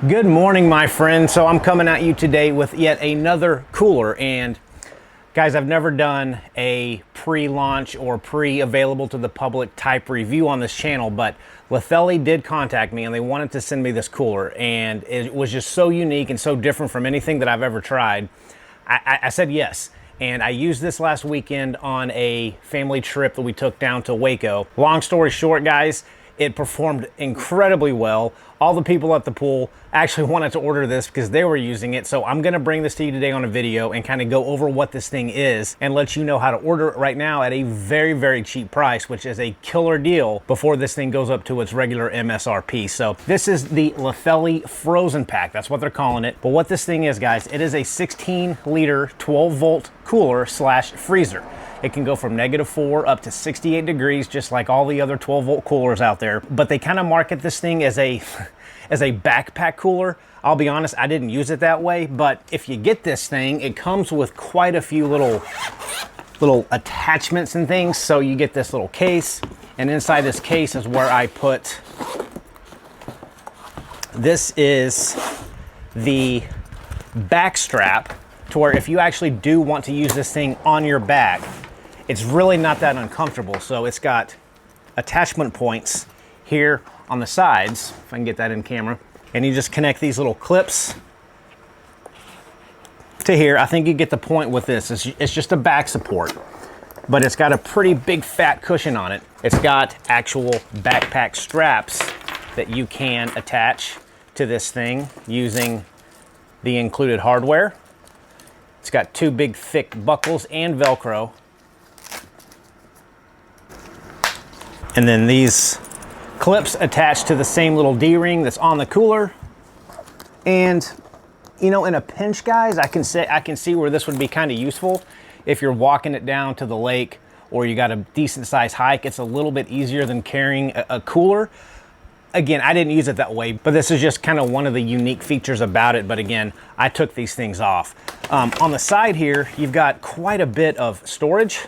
Good morning, my friend. So I'm coming at you today with yet another cooler. And guys, I've never done a pre-launch or pre-available to the public type review on this channel, but Litheli did contact me and they wanted to send me this cooler. And it was just so unique and so different from anything that I've ever tried. I said yes. And I used this last weekend on a family trip that we took down to Waco. Long story short, guys, it performed incredibly well. All the people at the pool actually wanted to order this because they were using it. So I'm gonna bring this to you today on a video and kind of go over what this thing is and let you know how to order it right now at a very, very cheap price, which is a killer deal before this thing goes up to its regular MSRP. So this is the Litheli FrozenPack. That's what they're calling it. But what this thing is, guys, it is a 16-liter, 12-volt cooler slash freezer. It can go from -4 up to 68 degrees, just like all the other 12-volt coolers out there. But they kind of market this thing as a backpack cooler. I'll be honest, I didn't use it that way, but if you get this thing, it comes with quite a few little attachments and things. So you get this little case, and inside this case is where I put, this is the back strap, to where if you actually do want to use this thing on your back, it's really not that uncomfortable. So it's got attachment points here on the sides, if I can get that in camera, and you just connect these little clips to here. I think you get the point with this. It's just a back support, but it's got a pretty big fat cushion on it. It's got actual backpack straps that you can attach to this thing using the included hardware. It's got two big thick buckles and Velcro. And then these clips attached to the same little D-ring that's on the cooler. And you know, in a pinch, guys, I can see where this would be kind of useful. If you're walking it down to the lake or you got a decent sized hike, it's a little bit easier than carrying a cooler. Again, I didn't use it that way, but this is just kind of one of the unique features about it. But again, I took these things off. On the side here, you've got quite a bit of storage,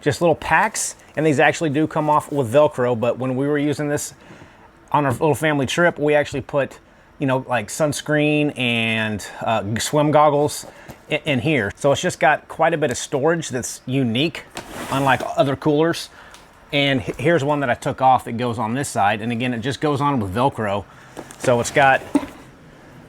just little packs, and these actually do come off with Velcro. But when we were using this on our little family trip, we actually put, you know, like sunscreen and swim goggles in here. So it's just got quite a bit of storage that's unique, unlike other coolers. And here's one that I took off that goes on this side. And again, it just goes on with Velcro. So it's got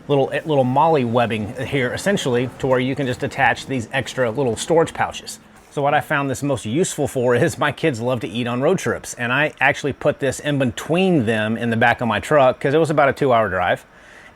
little molly webbing here, essentially, to where you can just attach these extra little storage pouches. So what I found this most useful for is my kids love to eat on road trips. And I actually put this in between them in the back of my truck because it was about a 2-hour drive.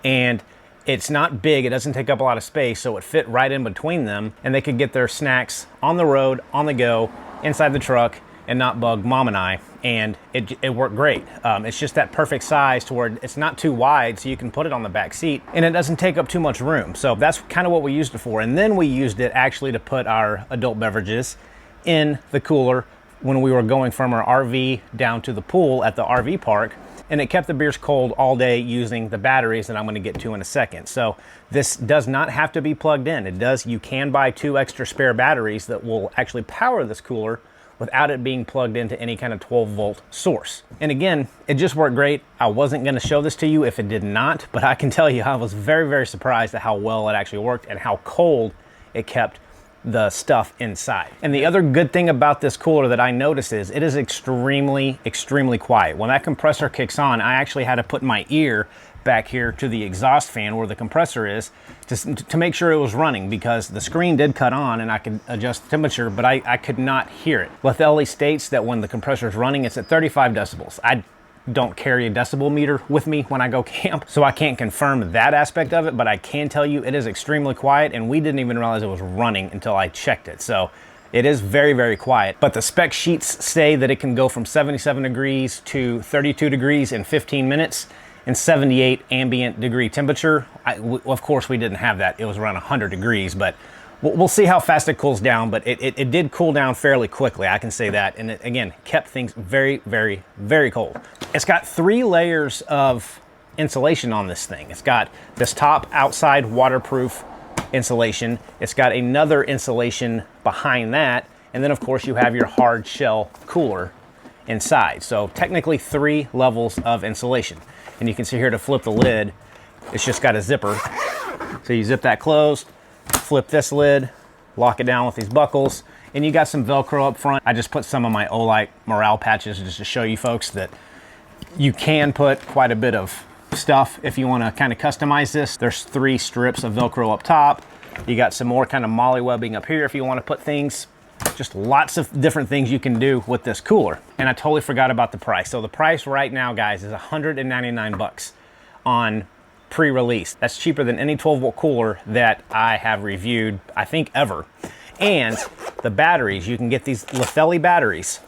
And it's not big, it doesn't take up a lot of space, so it fit right in between them. And they could get their snacks on the road, on the go, inside the truck, and not bug mom and I, and it worked great. It's just that perfect size to where it's not too wide, so you can put it on the back seat, and it doesn't take up too much room. So that's kind of what we used it for. And then we used it actually to put our adult beverages in the cooler when we were going from our RV down to the pool at the RV park, and it kept the beers cold all day using the batteries that I'm going to get to in a second. So this does not have to be plugged in. You can buy 2 extra spare batteries that will actually power this cooler without it being plugged into any kind of 12-volt source. And again, it just worked great. I wasn't gonna show this to you if it did not, but I can tell you I was very, very surprised at how well it actually worked and how cold it kept the stuff inside. And the other good thing about this cooler that I noticed is it is extremely, extremely quiet. When that compressor kicks on, I actually had to put my ear back here to the exhaust fan where the compressor is to make sure it was running, because the screen did cut on and I could adjust the temperature, but I could not hear it. Litheli states that when the compressor is running, it's at 35 decibels. I don't carry a decibel meter with me when I go camp, so I can't confirm that aspect of it, but I can tell you it is extremely quiet, and we didn't even realize it was running until I checked it. So it is very, very quiet, but the spec sheets say that it can go from 77 degrees to 32 degrees in 15 minutes. And 78 ambient degree temperature. Of course, we didn't have that. It was around 100 degrees, but we'll see how fast it cools down. But it did cool down fairly quickly, I can say that. And it, again, kept things very, very, very cold. It's got 3 layers of insulation on this thing. It's got this top outside waterproof insulation. It's got another insulation behind that. And then, of course, you have your hard shell cooler inside. So technically 3 levels of insulation. And you can see here to flip the lid, It's just got a zipper. So you zip that closed, flip this lid, lock it down with these buckles, and you got some Velcro up front. I just put some of my Olight morale patches just to show you folks that you can put quite a bit of stuff if you want to kind of customize this. There's 3 strips of Velcro up top. You got some more kind of molly webbing up here if you want to put things. Just lots of different things you can do with this cooler. And I totally forgot about the price. So the price right now, guys, is 199 bucks on pre-release. That's cheaper than any 12-volt cooler that I have reviewed, I think, ever. And the batteries, you can get these Litheli batteries.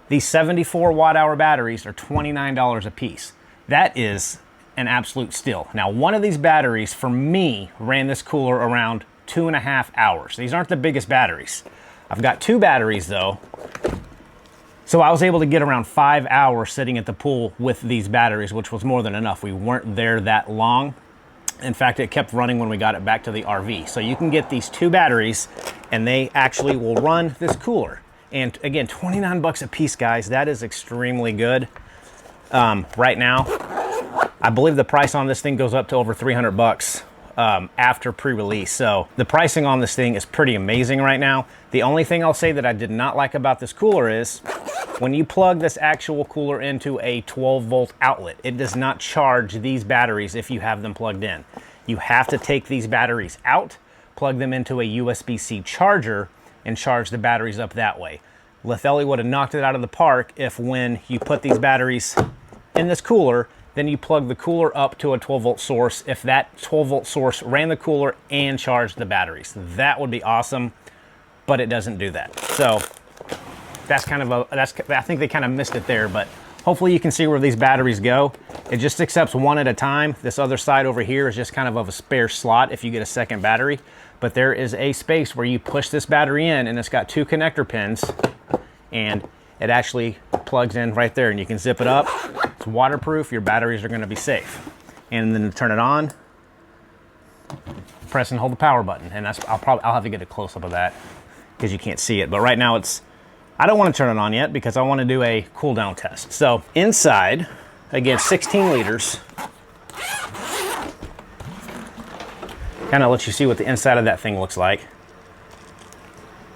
These 74 watt-hour batteries are $29 a piece. That is an absolute steal. Now, one of these batteries, for me, ran this cooler around 2.5 hours. These aren't the biggest batteries. I've got 2 batteries, though. So I was able to get around 5 hours sitting at the pool with these batteries, which was more than enough. We weren't there that long. In fact, it kept running when we got it back to the RV. So you can get these 2 batteries, and they actually will run this cooler. And again, 29 bucks a piece, guys. That is extremely good. Right now, I believe the price on this thing goes up to over 300 bucks after pre-release. So the pricing on this thing is pretty amazing right now. The only thing I'll say that I did not like about this cooler is when you plug this actual cooler into a 12-volt outlet, it does not charge these batteries if you have them plugged in. You have to take these batteries out, plug them into a USB-C charger, and charge the batteries up that way. Litheli would have knocked it out of the park if when you put these batteries in this cooler, then you plug the cooler up to a 12-volt source. If that 12-volt source ran the cooler and charged the batteries, that would be awesome, but it doesn't do that. So that's kind of I think they kind of missed it there, but hopefully you can see where these batteries go. It just accepts one at a time. This other side over here is just kind of a spare slot if you get a second battery, but there is a space where you push this battery in, and it's got 2 connector pins, and it actually plugs in right there, and you can zip it up. It's waterproof. Your batteries are going to be safe. And then to turn it on, press and hold the power button. And I'll have to get a close up of that because you can't see it. But right now I don't want to turn it on yet because I want to do a cool down test. So inside, again, 16 liters. Kind of lets you see what the inside of that thing looks like.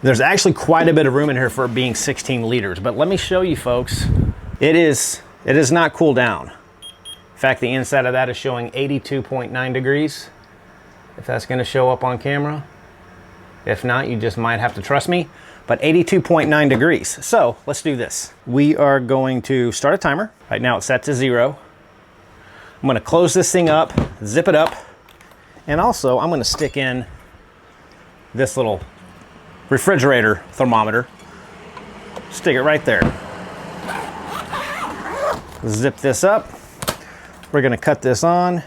There's actually quite a bit of room in here for it being 16 liters, but let me show you folks. It is not cooled down. In fact, the inside of that is showing 82.9 degrees. If that's gonna show up on camera. If not, you just might have to trust me, but 82.9 degrees. So let's do this. We are going to start a timer. Right now it's set to 0. I'm gonna close this thing up, zip it up, and also I'm gonna stick in this little refrigerator thermometer. Stick it right there. Zip this up. We're gonna cut this on,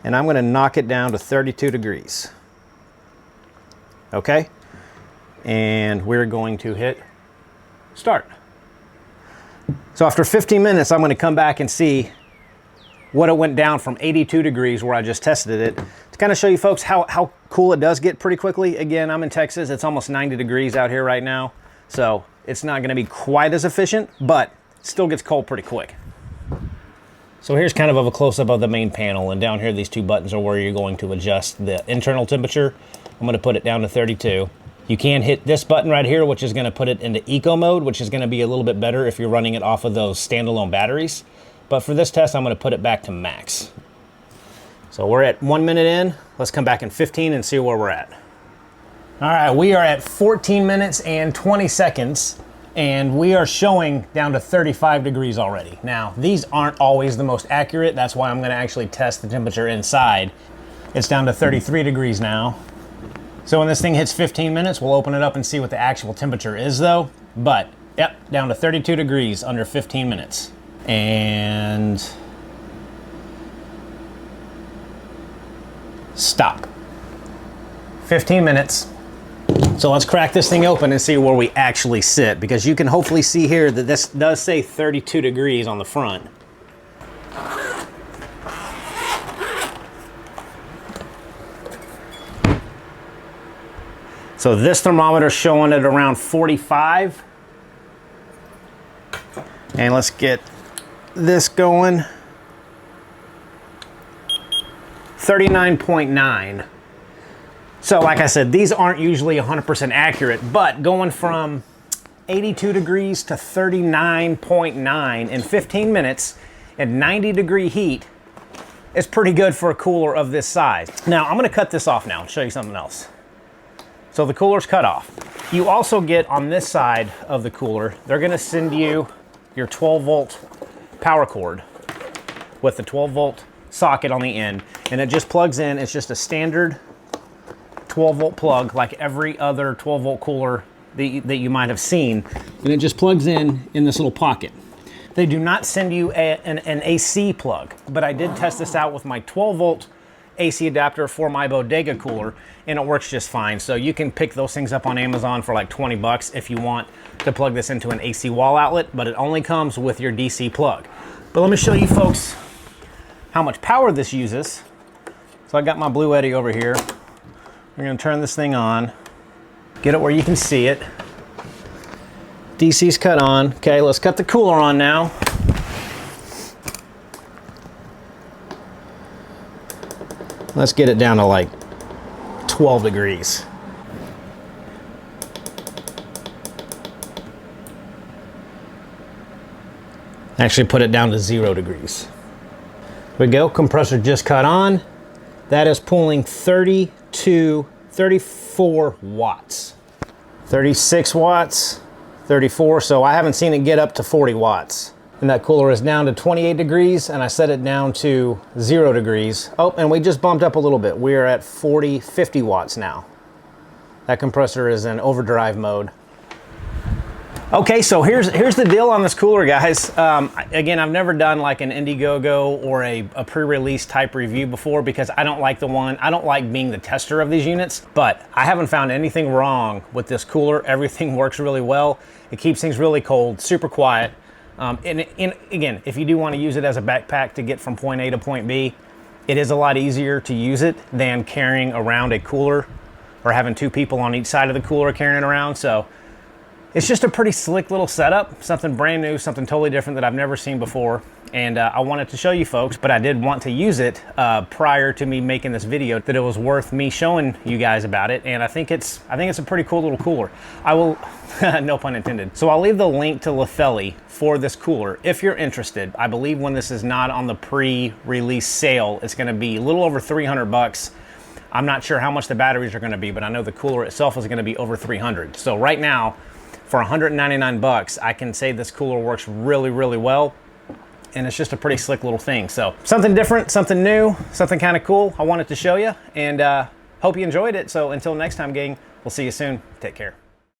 and I'm gonna knock it down to 32 degrees. Okay? And we're going to hit start. So after 15 minutes, I'm gonna come back and see what it went down from 82 degrees where I just tested it, to kind of show you folks how cool it does get pretty quickly. Again, I'm in Texas. It's almost 90 degrees out here right now. So it's not gonna be quite as efficient, but it still gets cold pretty quick. So here's kind of a close-up of the main panel, and down here these 2 buttons are where you're going to adjust the internal temperature. I'm gonna put it down to 32. You can hit this button right here, which is gonna put it into eco mode, which is gonna be a little bit better if you're running it off of those standalone batteries. But for this test, I'm gonna put it back to max. So we're at 1 minute in. Let's come back in 15 and see where we're at. All right, we are at 14 minutes and 20 seconds, and we are showing down to 35 degrees already. Now, these aren't always the most accurate. That's why I'm gonna actually test the temperature inside. It's down to 33 degrees now. So when this thing hits 15 minutes, we'll open it up and see what the actual temperature is though. But, yep, down to 32 degrees under 15 minutes. And stop. 15 minutes. So let's crack this thing open and see where we actually sit, because you can hopefully see here that this does say 32 degrees on the front. So this thermometer is showing it around 45. And let's get this going. 39.9. So like I said, these aren't usually 100% accurate, but going from 82 degrees to 39.9 in 15 minutes at 90-degree heat is pretty good for a cooler of this size. Now, I'm gonna cut this off now and show you something else. So the cooler's cut off. You also get on this side of the cooler, they're gonna send you your 12-volt power cord with the 12-volt socket on the end, and it just plugs in. It's just a standard 12-volt plug like every other 12-volt cooler that you might have seen, and it just plugs in this little pocket. They do not send you an AC plug, but I did test this out with my 12-volt AC adapter for my bodega cooler, and it works just fine. So you can pick those things up on Amazon for like 20 bucks if you want to plug this into an AC wall outlet, but it only comes with your DC plug. But let me show you folks how much power this uses. So I got my Blue Eddy over here. We're gonna turn this thing on, get it where you can see it. DC's cut on. Okay, let's cut the cooler on now. Let's get it down to like 12 degrees. Actually put it down to 0 degrees. There we go, compressor just cut on. That is pulling 34 watts. 36 watts, 34, so I haven't seen it get up to 40 watts. And that cooler is down to 28 degrees, and I set it down to 0 degrees. Oh, and we just bumped up a little bit. We are at 50 watts now. That compressor is in overdrive mode. Okay, so here's the deal on this cooler, guys. Again, I've never done like an Indiegogo or a pre-release type review before because I don't like being the tester of these units, but I haven't found anything wrong with this cooler. Everything works really well. It keeps things really cold, super quiet. And again, if you do want to use it as a backpack to get from point A to point B, it is a lot easier to use it than carrying around a cooler or having two people on each side of the cooler carrying it around. So it's just a pretty slick little setup, something brand new, something totally different that I've never seen before. And I wanted to show you folks, but I did want to use it prior to me making this video, that it was worth me showing you guys about it. And I think it's a pretty cool little cooler. I will, no pun intended. So I'll leave the link to Litheli for this cooler if you're interested. I believe when this is not on the pre-release sale, it's gonna be a little over 300 bucks. I'm not sure how much the batteries are gonna be, but I know the cooler itself is gonna be over 300. So right now, for 199 bucks, I can say this cooler works really, really well. And it's just a pretty slick little thing. So something different, something new, something kind of cool. I wanted to show you, and hope you enjoyed it. So until next time, gang, we'll see you soon. Take care.